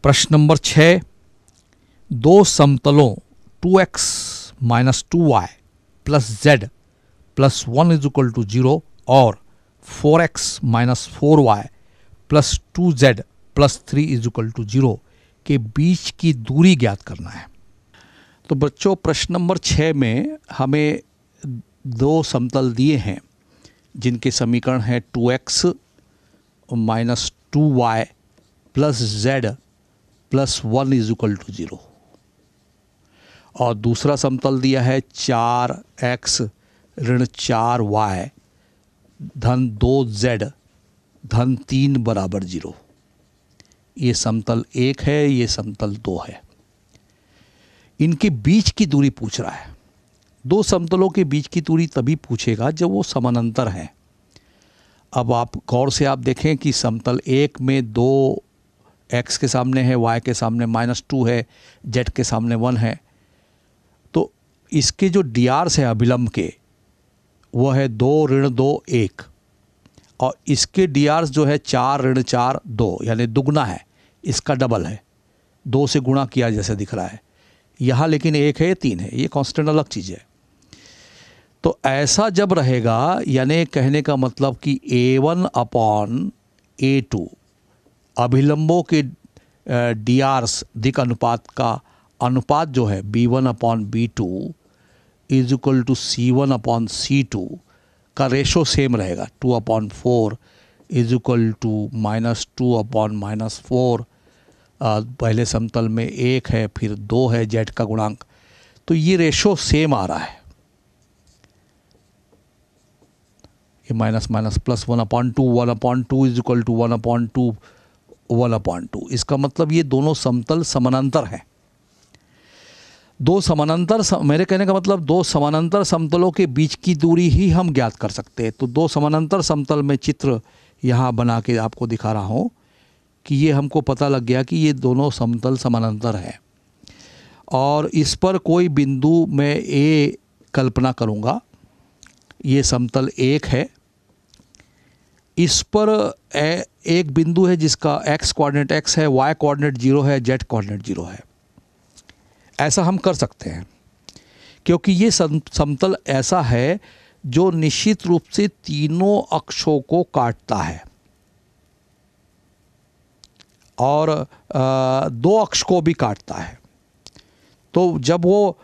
प्रश्न नंबर 6, दो समतलों 2x minus 2y plus z plus 1 is equal to 0 और 4x minus 4y plus 2z plus 3 is equal to 0 के बीच की दूरी ज्ञात करना है। तो बच्चों, प्रश्न नंबर 6 में हमें दो समतल दिए हैं जिनके समीकरण है 2x minus 2y plus z plus 1 is equal to 0 और दूसरा समतल दिया है 4x ऋण 4y धन 2z धन 3 बराबर 0। ये समतल 1 है, ये समतल 2 है। इनके बीच की दूरी पूछ रहा है। दो समतलों के बीच की दूरी तभी पूछेगा जब वो समानांतर हैं। अब आप गौर से आप देखें कि समतल 1 में 2 x के सामने है, y के सामने -2 है, z के सामने 1 है। तो इसके जो drs है अभिलंब के, वह है 2 ऋण 2 1 और इसके drs जो है 4 ऋण 4 2 यानी दुगना है, इसका डबल है, 2 से गुणा किया जैसे दिख रहा है। यहाँ लेकिन 1 है, 3 है, ये कांस्टेंट अलग चीज़ है। तो ऐसा जब रहेगा, यानी कहने का मतलब कि A1 अपॉन A2 अभिलंबों के drs दिक् अनुपात का अनुपात जो है B1 upon B2 is equal to C1 upon C2 का रेशो सेम रहेगा। 2/4 इज इक्वल टू -2 अपॉन -4। पहले समतल में 1 है, फिर 2 है z का गुणांक, तो ये रेशो सेम आ रहा है। ये minus minus plus 1/2 1/2 is equal to 1/2 1/2। इसका मतलब ये दोनों समतल समानांतर हैं। दो समानांतर, मेरे कहने का मतलब दो समानांतर समतलों के बीच की दूरी ही हम ज्ञात कर सकते हैं। तो दो समानांतर समतल में चित्र यहाँ बना के आपको दिखा रहा हूँ कि ये हमको पता लग गया कि ये दोनों समतल समानांतर हैं और इस पर कोई बिंदु मैं ए कल्पना करूँगा। ये समतल 1 है, इस पर एक बिंदु है जिसका x कोऑर्डिनेट x है, y कोऑर्डिनेट 0 है, z कोऑर्डिनेट 0 है। ऐसा हम कर सकते हैं क्योंकि ये समतल ऐसा है जो निश्चित रूप से तीनों अक्षों को काटता है और दो अक्ष को भी काटता है। तो जब वो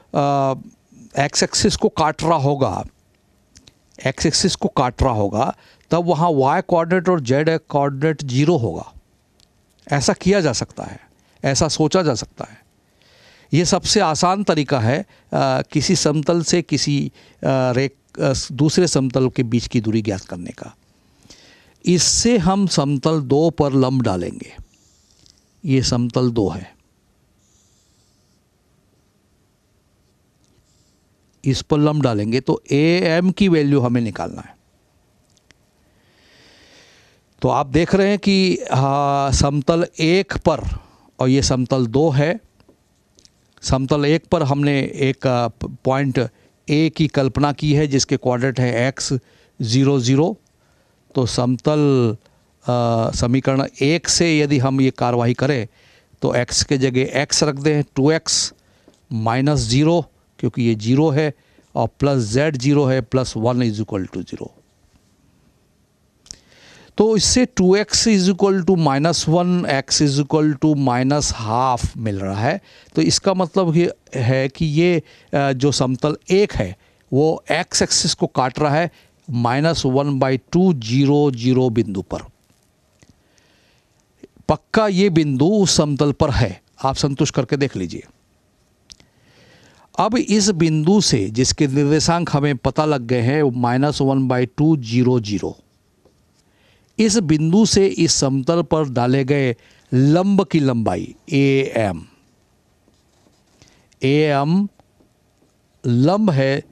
एक्स एक्सिस को काट रहा होगा, तब वहाँ y कोऑर्डिनेट और z कोऑर्डिनेट 0 होगा। ऐसा किया जा सकता है, ऐसा सोचा जा सकता है। ये सबसे आसान तरीका है किसी समतल से किसी दूसरे समतल के बीच की दूरी ज्ञात करने का। इससे हम समतल 2 पर लंब डालेंगे। ये समतल 2 है, इस पर लंब डालेंगे तो AM की वैल्यू हमें निकालना है। तो आप देख रहे हैं कि समतल 1 पर, और ये समतल 2 है, समतल 1 पर हमने एक पॉइंट A की कल्पना की है जिसके कोऑर्डिनेट है x 0 0। तो समतल समीकरण 1 से यदि हम ये कार्यवाही करें तो x के जगह x रख दें 2x माइनस 0 क्योंकि ये 0 है और प्लस z 0 है प्लस 1 इज इक्वल टू 0। तो इससे 2x is equal to -1 x is equal to -½ मिल रहा है। तो इसका मतलब ये है कि ये जो समतल 1 है वो x एक्सिस को काट रहा है -1/2 0 0 बिंदु पर। पक्का ये बिंदु उस समतल पर है, आप संतुष्ट करके देख लीजिए। अब इस बिंदु से जिसके निर्देशांक हमें पता लग गए हैं -1/2 0 0, इस बिंदु से इस समतल पर डाले गए लंब की लंबाई AM लंब है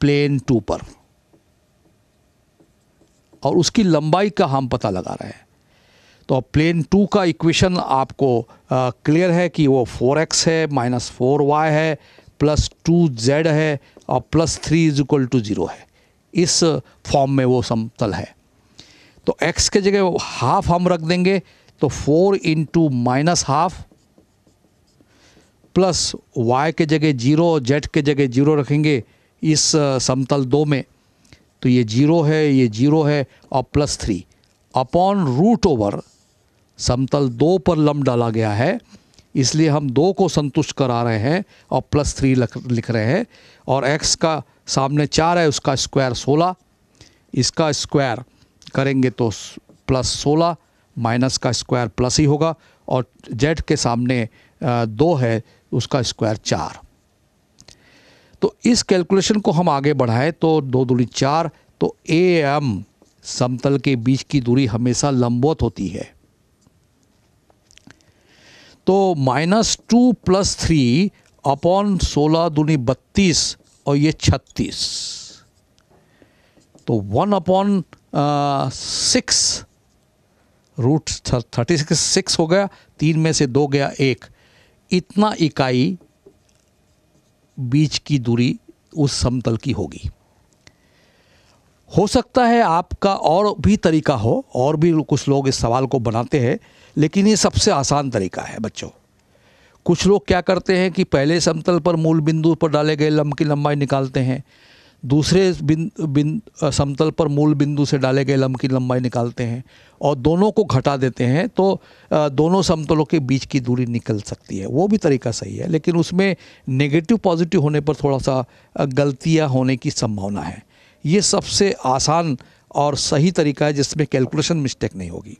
प्लेन 2 पर और उसकी लंबाई का हम पता लगा रहे हैं। तो प्लेन 2 का इक्वेशन आपको क्लियर है कि वो 4x है -4y है प्लस 2z है और प्लस 3 इज इक्वल टू 0 है। इस फॉर्म में वो समतल है। तो x के जगह हाफ हम रख देंगे तो 4 × -½ प्लस y के जगह 0 और z के जगह 0 रखेंगे इस समतल 2 में, तो ये 0 है, ये 0 है और +3 अपॉन रूट ओवर समतल 2 पर लंब डाला गया है, इसलिए हम 2 को संतुष्ट करा रहे हैं और +3 लिख रहे हैं। और x का सामने 4 है, उसका स्क्वायर 16, इसका स्क्वायर करेंगे तो +16 माइनस का स्क्वायर प्लस ही होगा, और z के सामने 2 है, उसका स्क्वायर 4। तो इस कैलकुलेशन को हम आगे बढ़ाएं तो 2 दूनी 4, तो AM समतल के बीच की दूरी हमेशा लंबवत होती है। तो -2 + 3 अपॉन 16 दूनी 32 और ये 36, तो 1/6 रूट 36 6 हो गया, 3 में से 2 गया 1, इतना इकाई बीच की दूरी उस समतल की होगी। हो सकता है आपका और भी तरीका हो, और भी कुछ लोग इस सवाल को बनाते हैं, लेकिन ये सबसे आसान तरीका है बच्चों। कुछ लोग क्या करते हैं कि पहले समतल पर मूल बिंदु पर डाले गए लंब की लंबाई निकालते हैं, दूसरे समतल पर मूल बिंदु से डाले गए लंब की लंबाई निकालते हैं और दोनों को घटा देते हैं, तो दोनों समतलों के बीच की दूरी निकल सकती है। वो भी तरीका सही है, लेकिन उसमें नेगेटिव पॉजिटिव होने पर थोड़ा सा गलतियां होने की संभावना है। ये सबसे आसान और सही तरीका है जिसमें कैलकुलेशन मिस्टेक नहीं होगी।